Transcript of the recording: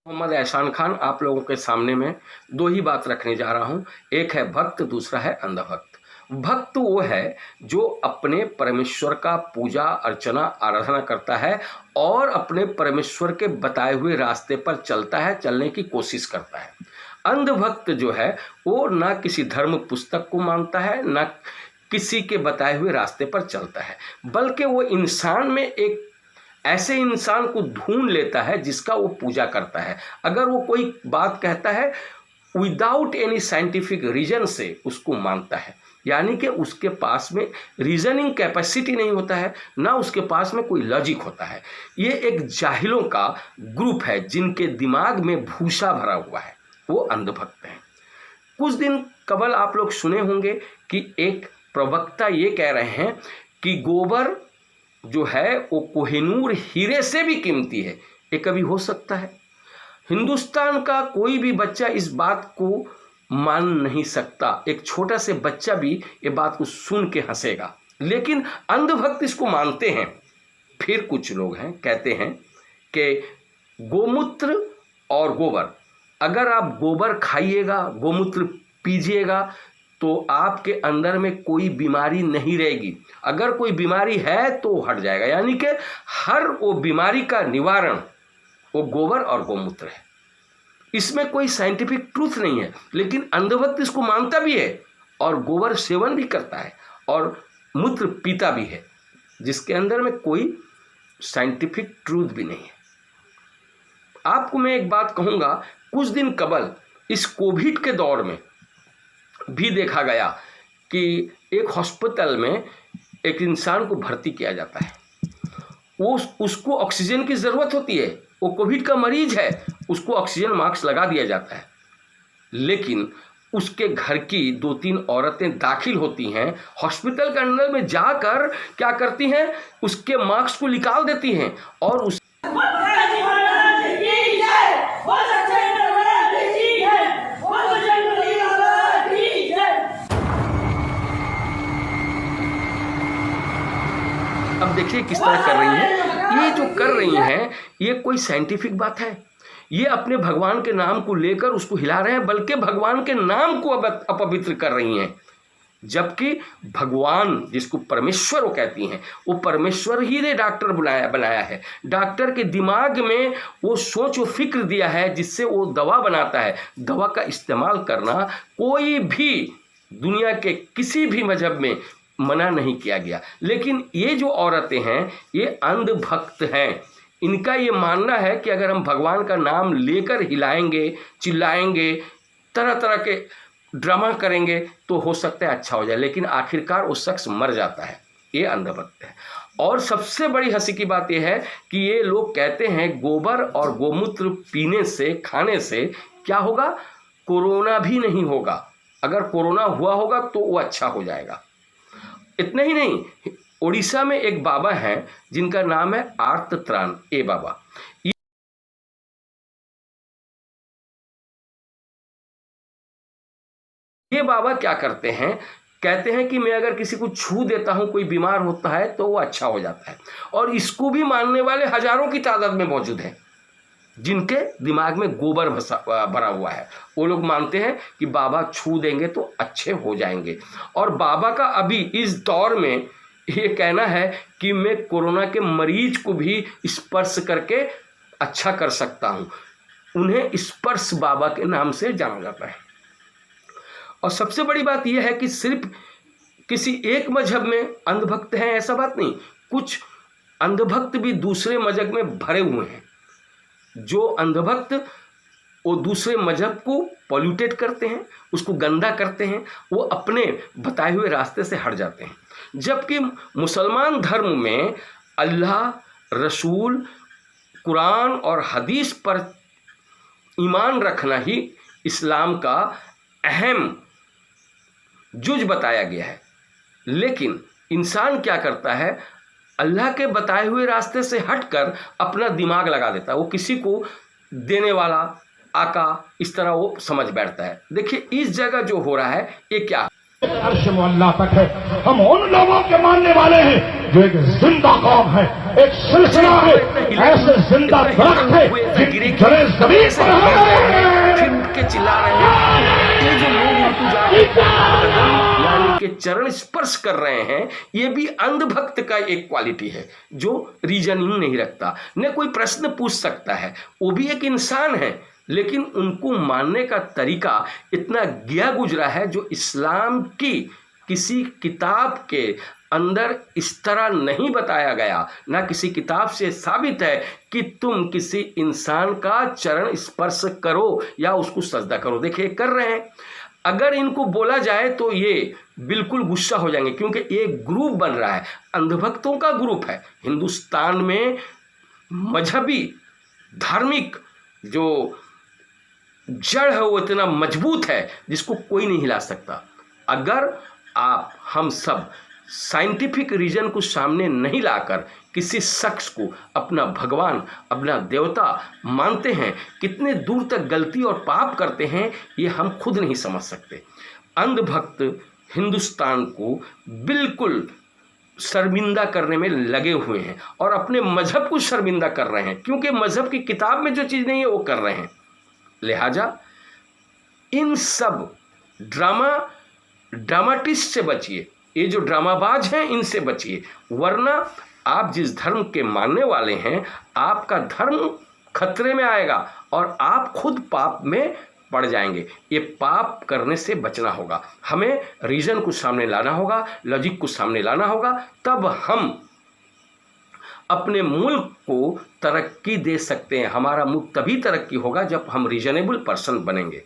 मोहम्मद एहसान खान आप लोगों के सामने में दो ही बात रखने जा रहा हूँ। एक है भक्त, दूसरा है अंधभक्त। भक्त वो है जो अपने परमेश्वर का पूजा अर्चना आराधना करता है और अपने परमेश्वर के बताए हुए रास्ते पर चलता है, चलने की कोशिश करता है। अंधभक्त जो है वो ना किसी धर्म पुस्तक को मानता है, ना किसी के बताए हुए रास्ते पर चलता है, बल्कि वो इंसान में एक ऐसे इंसान को ढूंढ लेता है जिसका वो पूजा करता है। अगर वो कोई बात कहता है विदाउट एनी साइंटिफिक रीजन से उसको मानता है, यानी कि उसके पास में रीजनिंग कैपेसिटी नहीं होता है, ना उसके पास में कोई लॉजिक होता है। ये एक जाहिलों का ग्रुप है जिनके दिमाग में भूसा भरा हुआ है, वो अंधभक्त हैं। कुछ दिन कबल आप लोग सुने होंगे कि एक प्रवक्ता ये कह रहे हैं कि गोबर जो है वो कोहिनूर हीरे से भी कीमती है। ये कभी हो सकता है? हिंदुस्तान का कोई भी बच्चा इस बात को मान नहीं सकता। एक छोटा से बच्चा भी ये बात को सुन के हंसेगा, लेकिन अंधभक्त इसको मानते हैं। फिर कुछ लोग हैं कहते हैं कि गोमूत्र और गोबर, अगर आप गोबर खाइएगा, गोमूत्र पीजिएगा तो आपके अंदर में कोई बीमारी नहीं रहेगी। अगर कोई बीमारी है तो हट जाएगा, यानी कि हर वो बीमारी का निवारण वो गोबर और गोमूत्र है। इसमें कोई साइंटिफिक ट्रूथ नहीं है, लेकिन अंधभक्त इसको मानता भी है और गोबर सेवन भी करता है और मूत्र पीता भी है, जिसके अंदर में कोई साइंटिफिक ट्रूथ भी नहीं है। आपको मैं एक बात कहूँगा, कुछ दिन कबल इस कोविड के दौर में भी देखा गया कि एक हॉस्पिटल में एक इंसान को भर्ती किया जाता है। उसको ऑक्सीजन की ज़रूरत होती है, वो कोविड का मरीज है, उसको ऑक्सीजन मास्क लगा दिया जाता है, लेकिन उसके घर की 2-3 औरतें दाखिल होती हैं, हॉस्पिटल के अंदर में जाकर क्या करती हैं, उसके मास्क को निकाल देती हैं और उस अब देखिए किस तरह कर रही हैं। ये जो कर रही हैं ये कोई साइंटिफिक बात है? ये अपने भगवान के नाम को लेकर उसको हिला रहे हैं, बल्कि भगवान के नाम को अपवित्र कर रही हैं। जबकि भगवान जिसको परमेश्वर वो कहती हैं, वो परमेश्वर ही ने डॉक्टर बनाया है। डॉक्टर के दिमाग में वो सोच व फिक्र दिया है जिससे वो दवा बनाता है। दवा का इस्तेमाल करना कोई भी दुनिया के किसी भी मजहब में मना नहीं किया गया, लेकिन ये जो औरतें हैं ये अंधभक्त हैं। इनका ये मानना है कि अगर हम भगवान का नाम लेकर हिलाएंगे, चिल्लाएंगे, तरह तरह के ड्रामा करेंगे तो हो सकता है अच्छा हो जाए, लेकिन आखिरकार वो शख्स मर जाता है। ये अंधभक्त है। और सबसे बड़ी हंसी की बात यह है कि ये लोग कहते हैं गोबर और गोमूत्र पीने से, खाने से क्या होगा? कोरोना भी नहीं होगा। अगर कोरोना हुआ होगा तो वो अच्छा हो जाएगा। इतना ही नहीं, उड़ीसा में एक बाबा हैं जिनका नाम है आर्तत्राण ए बाबा। ये बाबा क्या करते हैं, कहते हैं कि मैं अगर किसी को छू देता हूं, कोई बीमार होता है तो वो अच्छा हो जाता है। और इसको भी मानने वाले हजारों की तादाद में मौजूद हैं जिनके दिमाग में गोबर भरा हुआ है। वो लोग मानते हैं कि बाबा छू देंगे तो अच्छे हो जाएंगे। और बाबा का अभी इस दौर में ये कहना है कि मैं कोरोना के मरीज को भी स्पर्श करके अच्छा कर सकता हूँ। उन्हें स्पर्श बाबा के नाम से जाना जाता है। और सबसे बड़ी बात यह है कि सिर्फ किसी एक मजहब में अंधभक्त हैं ऐसा बात नहीं, कुछ अंधभक्त भी दूसरे मजहब में भरे हुए हैं। जो अंधभक्त वो दूसरे मजहब को पॉल्यूटेट करते हैं, उसको गंदा करते हैं, वो अपने बताए हुए रास्ते से हट जाते हैं। जबकि मुसलमान धर्म में अल्लाह, रसूल, कुरान और हदीस पर ईमान रखना ही इस्लाम का अहम जुज बताया गया है। लेकिन इंसान क्या करता है, अल्लाह के बताए हुए रास्ते से हटकर अपना दिमाग लगा देता है। वो किसी को देने वाला, आका, इस तरह वो समझ बैठता है। देखिए इस जगह जो हो रहा है ये क्या, अर्श मुअल्ला तक है। हम उन लोगों के मानने वाले हैं जो एक जिंदा कौम है, एक सिलसिला है, ऐसे जिंदा दरख्त है जिनकी जड़ें जमीन पर है। फिर उठ के चिल्ला रहे हैं। ये जो लोग उनको जाके कदम यानी के चरण स्पर्श कर रहे हैं, ये भी अंधभक्त का एक क्वालिटी है जो रीजनिंग नहीं रखता, न कोई प्रश्न पूछ सकता है। वो भी एक इंसान है, लेकिन उनको मानने का तरीका इतना गया गुजरा है जो इस्लाम की किसी किताब के अंदर इस तरह नहीं बताया गया। ना किसी किताब से साबित है कि तुम किसी इंसान का चरण स्पर्श करो या उसको सजदा करो। देखिए कर रहे हैं। अगर इनको बोला जाए तो ये बिल्कुल गुस्सा हो जाएंगे, क्योंकि एक ग्रुप बन रहा है, अंधभक्तों का ग्रुप है। हिंदुस्तान में मजहबी धार्मिक जो जड़ है वो इतना मजबूत है जिसको कोई नहीं हिला सकता। अगर हम सब साइंटिफिक रीजन को सामने नहीं लाकर किसी शख्स को अपना भगवान, अपना देवता मानते हैं, कितने दूर तक गलती और पाप करते हैं ये हम खुद नहीं समझ सकते। अंधभक्त हिंदुस्तान को बिल्कुल शर्मिंदा करने में लगे हुए हैं और अपने मजहब को शर्मिंदा कर रहे हैं, क्योंकि मजहब की किताब में जो चीज़ नहीं है वो कर रहे हैं। लिहाजा इन सब ड्रामाटिस्ट से बचिए, ये जो ड्रामाबाज हैं इनसे बचिए, वरना आप जिस धर्म के मानने वाले हैं आपका धर्म खतरे में आएगा और आप खुद पाप में पड़ जाएंगे। ये पाप करने से बचना होगा। हमें रीजन को सामने लाना होगा, लॉजिक को सामने लाना होगा, तब हम अपने मुल्क को तरक्की दे सकते हैं। हमारा मुल्क तभी तरक्की होगा जब हम रीजनेबल पर्सन बनेंगे।